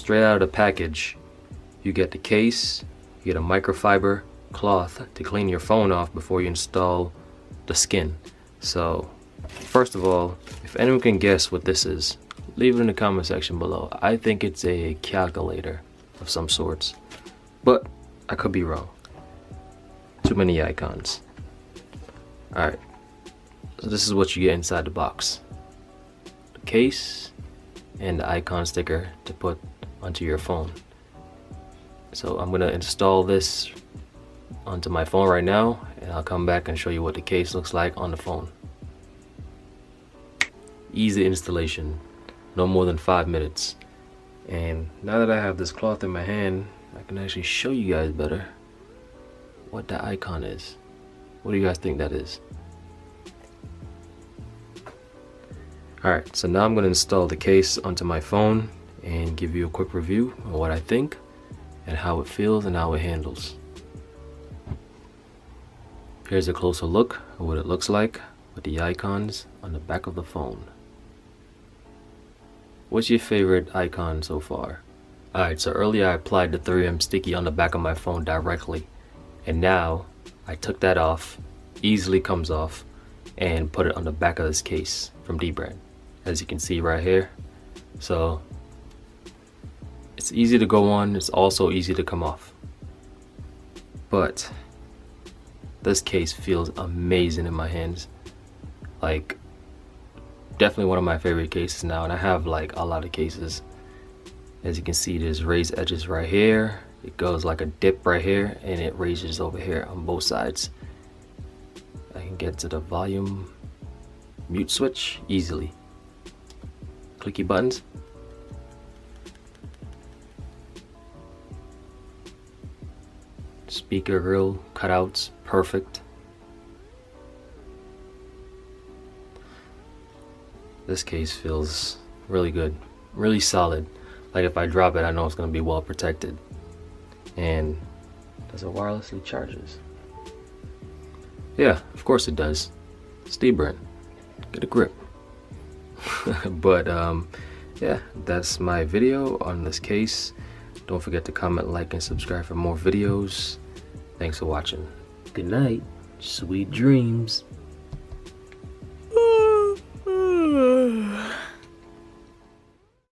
straight out of the package, you get the case, you get a microfiber cloth to clean your phone off before you install the skin. So first of all, if anyone can guess what this is, leave it in the comment section below. I think it's a calculator of some sorts, but I could be wrong. Too many icons. Alright, so this is what you get inside the box. The case and the icon sticker to put onto your phone. So I'm gonna install this onto my phone right now, and I'll come back and show you what the case looks like on the phone. Easy installation, no more than 5 minutes. And now that I have this cloth in my hand, I can actually show you guys better what that icon is. What do you guys think that is? Alright, so now I'm going to install the case onto my phone and give you a quick review of what I think and how it feels and how it handles. Here's a closer look at what it looks like with the icons on the back of the phone. What's your favorite icon so far? Alright, so earlier I applied the 3M sticky on the back of my phone directly, and now I took that off, easily comes off, and put it on the back of this case from DBrand, as you can see right here. So it's easy to go on, it's also easy to come off. But this case feels amazing in my hands. Like, definitely one of my favorite cases now, and I have like a lot of cases. As you can see, there's raised edges right here. It goes like a dip right here, and it raises over here on both sides. I can get to the volume mute switch easily. Clicky buttons. Speaker grill cutouts, perfect. This case feels really good, really solid. Like if I drop it, I know it's going to be well protected. And does it wirelessly charges? Yeah, of course it does. It's DBrand. Get a grip. But yeah, that's my video on this case. Don't forget to comment, like, and subscribe for more videos. Thanks for watching. Good night. Sweet dreams.